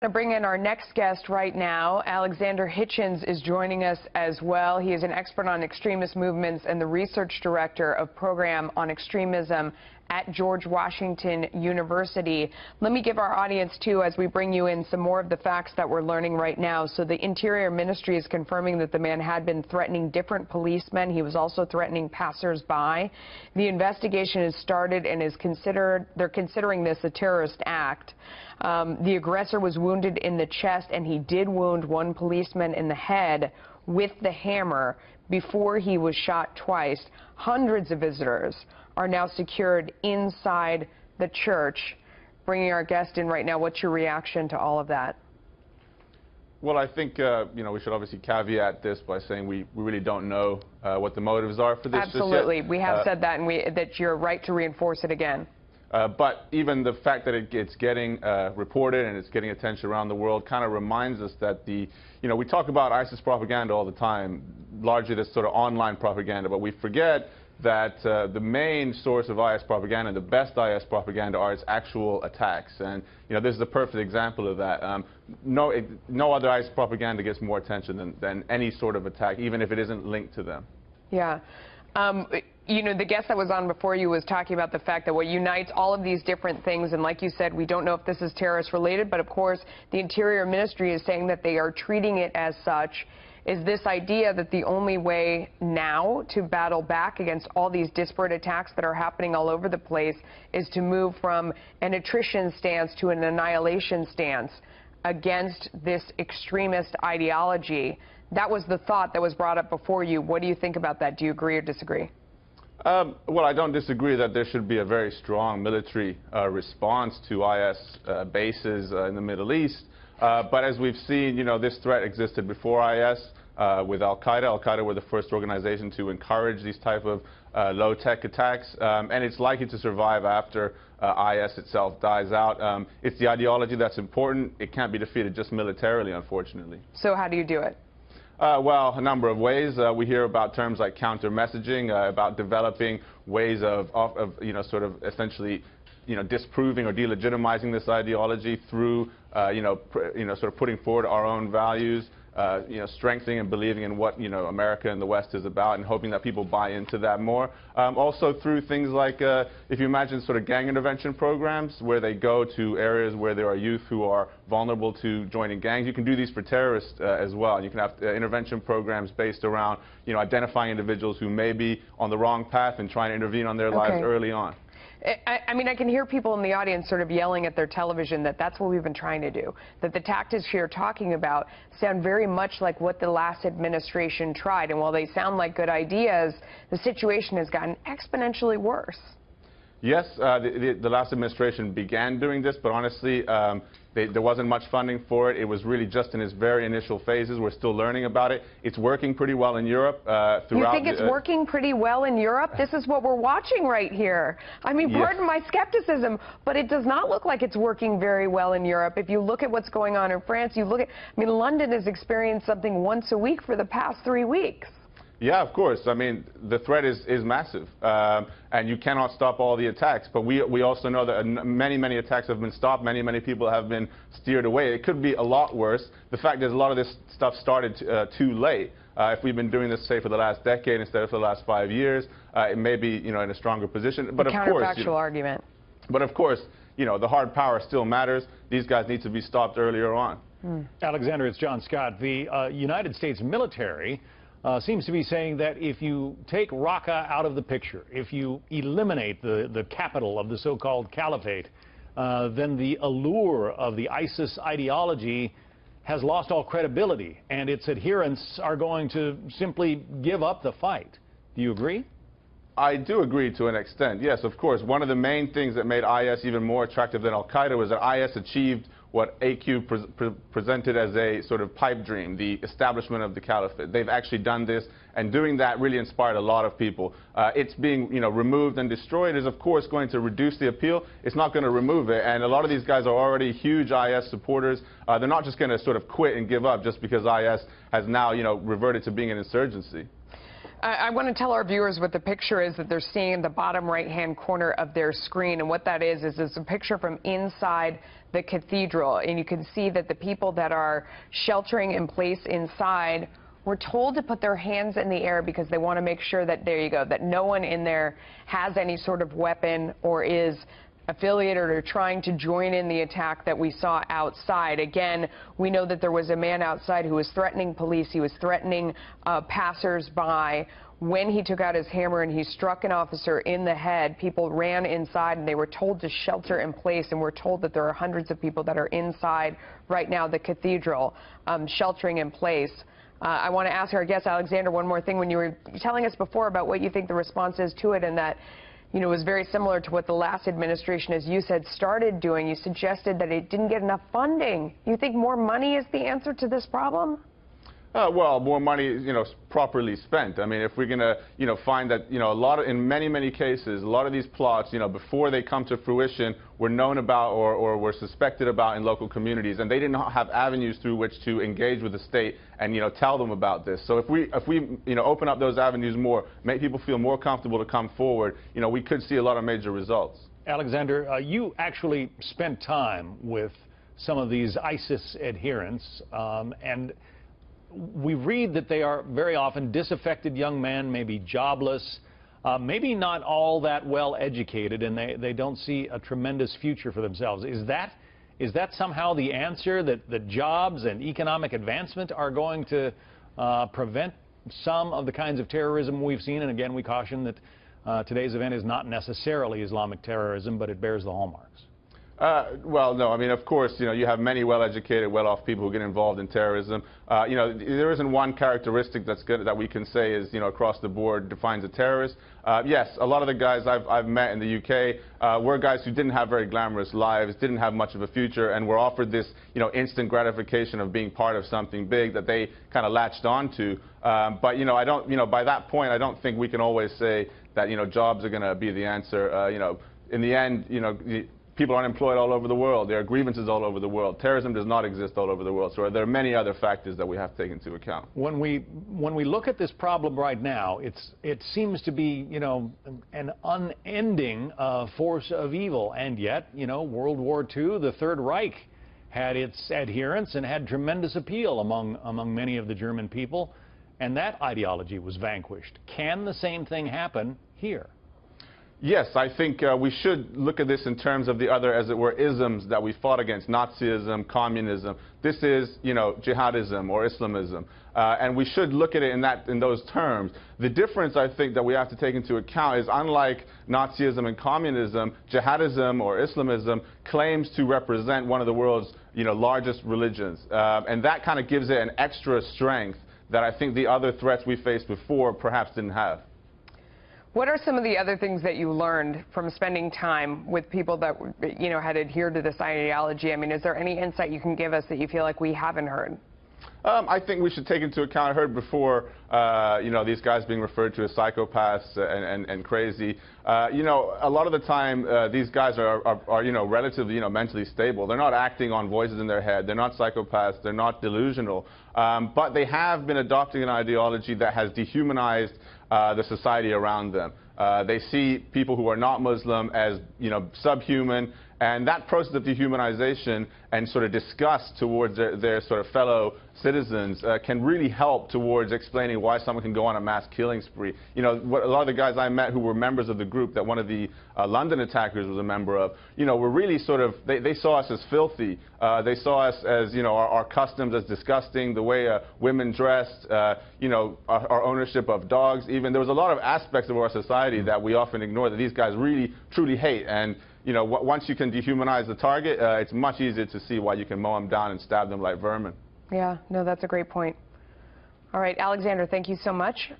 To bring in our next guest right now. Alexander Hitchens is joining us as well. He is an expert on extremist movements and the research director of program on extremism at George Washington University. Let me give our audience, too, as we bring you in, some more of the facts that we're learning right now. So the Interior Ministry is confirming that the man had been threatening different policemen. He was also threatening passersby. The investigation has started and they're considering this a terrorist act. The aggressor was wounded in the chest, and he did wound one policeman in the head with the hammer before he was shot twice. Hundreds of visitors are now secured inside the church. Bringing our guest in right now, what's your reaction to all of that? Well, I think, we should obviously caveat this by saying we really don't know what the motives are for this. Absolutely. We have said that, and that you're right to reinforce it again. But even the fact that it's getting reported and it's getting attention around the world kind of reminds us that we talk about ISIS propaganda all the time, largely this sort of online propaganda, but we forget that the main source of IS propaganda, the best IS propaganda, are its actual attacks. And, this is a perfect example of that. No other IS propaganda gets more attention than any sort of attack, even if it isn't linked to them. Yeah. The guest that was on before you was talking about the fact that what unites all of these different things, and like you said, we don't know if this is terrorist related, but of course the Interior Ministry is saying that they are treating it as such, is this idea that the only way now to battle back against all these disparate attacks that are happening all over the place is to move from an attrition stance to an annihilation stance against this extremist ideology. That was the thought that was brought up before you. What do you think about that? Do you agree or disagree? Well, I don't disagree that there should be a very strong military response to IS bases in the Middle East. But as we've seen, this threat existed before IS with Al-Qaeda. Al-Qaeda were the first organization to encourage these type of low-tech attacks, and it's likely to survive after IS itself dies out. It's the ideology that's important. It can't be defeated just militarily, unfortunately. So how do you do it? Well, a number of ways. We hear about terms like counter-messaging, about developing ways of sort of essentially, disproving or delegitimizing this ideology through, sort of putting forward our own values, strengthening and believing in what, America and the West is about, and hoping that people buy into that more. Also through things like, if you imagine sort of gang intervention programs where they go to areas where there are youth who are vulnerable to joining gangs. You can do these for terrorists as well. You can have intervention programs based around, identifying individuals who may be on the wrong path and trying to intervene on their lives early on. I mean, I can hear people in the audience sort of yelling at their television that that's what we've been trying to do, that the tactics you're talking about sound very much like what the last administration tried. And while they sound like good ideas, the situation has gotten exponentially worse. Yes, the last administration began doing this, but honestly, there wasn't much funding for it. It was really just in its very initial phases. We're still learning about it. It's working pretty well in Europe. You think it's working pretty well in Europe? This is what we're watching right here. I mean, pardon my skepticism, but it does not look like it's working very well in Europe. If you look at what's going on in France, you look at, I mean, London has experienced something once a week for the past 3 weeks. Yeah, of course. I mean, the threat is massive, and you cannot stop all the attacks. But we also know that many attacks have been stopped. Many people have been steered away. It could be a lot worse. The fact is a lot of this stuff started too late. If we've been doing this, say, for the last decade instead of for the last 5 years, it may be, in a stronger position. But of course, counterfactual argument. But of course, the hard power still matters. These guys need to be stopped earlier on. Alexander, it's John Scott. The United States military seems to be saying that if you take Raqqa out of the picture, if you eliminate the capital of the so-called caliphate, then the allure of the ISIS ideology has lost all credibility, and its adherents are going to simply give up the fight. Do you agree? I do agree to an extent, yes, of course. One of the main things that made IS even more attractive than Al-Qaeda was that IS achieved what AQ presented as a sort of pipe dream, the establishment of the caliphate. They've actually done this, and doing that really inspired a lot of people. It's being, removed and destroyed is, of course, going to reduce the appeal. It's not going to remove it, and a lot of these guys are already huge IS supporters. They're not just going to sort of quit and give up just because IS has now, reverted to being an insurgency. I want to tell our viewers what the picture is that they're seeing in the bottom right-hand corner of their screen. And what that is it's a picture from inside the Cathedral. And you can see that the people that are sheltering in place inside were told to put their hands in the air because they want to make sure that, there you go, that no one in there has any sort of weapon or is affiliated or trying to join in the attack that we saw outside. Again, we know that there was a man outside who was threatening police. He was threatening passers-by. When he took out his hammer and he struck an officer in the head, people ran inside and they were told to shelter in place, and we're told that there are hundreds of people that are inside right now, the Cathedral, sheltering in place. I want to ask our guest, Alexander, one more thing. When you were telling us before about what you think the response is to it, and that, you know, was very similar to what the last administration, as you said, started doing, you suggested that it didn't get enough funding. You think more money is the answer to this problem? Well, more money, you know, properly spent. I mean, if we're going to, you know, find that, you know, in many cases, a lot of these plots, you know, before they come to fruition, were known about or were suspected about in local communities, and they didn't have avenues through which to engage with the state and, you know, tell them about this. So if we, you know, open up those avenues more, make people feel more comfortable to come forward, you know, we could see a lot of major results. Alexander, you actually spent time with some of these ISIS adherents, and we read that they are very often disaffected young men, maybe jobless, maybe not all that well educated, and they don't see a tremendous future for themselves. Is that somehow the answer, that jobs and economic advancement are going to prevent some of the kinds of terrorism we've seen? And again, we caution that today's event is not necessarily Islamic terrorism, but it bears the hallmarks. Well, no. I mean, of course, you know, you have many well-educated, well-off people who get involved in terrorism. You know, there isn't one characteristic that's good that we can say is, you know, across the board defines a terrorist. Yes, a lot of the guys I've met in the UK were guys who didn't have very glamorous lives, didn't have much of a future, and were offered this, you know, instant gratification of being part of something big that they kind of latched onto. But, you know, by that point, I don't think we can always say that, you know, jobs are going to be the answer. You know, in the end, you know, people are unemployed all over the world. There are grievances all over the world. Terrorism does not exist all over the world. So there are many other factors that we have to take into account. When we look at this problem right now, it seems to be, you know, an unending force of evil. And yet, you know, World War II, the Third Reich had its adherents and had tremendous appeal among many of the German people. And that ideology was vanquished. Can the same thing happen here? Yes, I think we should look at this in terms of the other, as it were, isms that we fought against: Nazism, communism. This is, you know, jihadism or Islamism, and we should look at it in those terms. The difference, I think, that we have to take into account is, unlike Nazism and communism, jihadism or Islamism claims to represent one of the world's, you know, largest religions, and that kind of gives it an extra strength that I think the other threats we faced before perhaps didn't have. What are some of the other things that you learned from spending time with people that, you know, had adhered to this ideology? I mean, is there any insight you can give us that you feel like we haven't heard? I think we should take into account, I heard before, you know, these guys being referred to as psychopaths and crazy. You know, a lot of the time, these guys are, you know, relatively, you know, mentally stable. They're not acting on voices in their head. They're not psychopaths. They're not delusional. But they have been adopting an ideology that has dehumanized the society around them. They see people who are not Muslim as, you know, subhuman, and that process of dehumanization and sort of disgust towards their sort of fellow citizens can really help towards explaining why someone can go on a mass killing spree. You know, a lot of the guys I met who were members of the group that one of the London attackers was a member of, you know, were really sort of, they saw us as filthy. They saw us as, you know, our customs as disgusting, the way women dressed, you know, our ownership of dogs even. There was a lot of aspects of our society that we often ignore that these guys really, truly hate. And, you know, once you can dehumanize the target, it's much easier to see why you can mow them down and stab them like vermin. Yeah, no, that's a great point. All right, Alexander, thank you so much.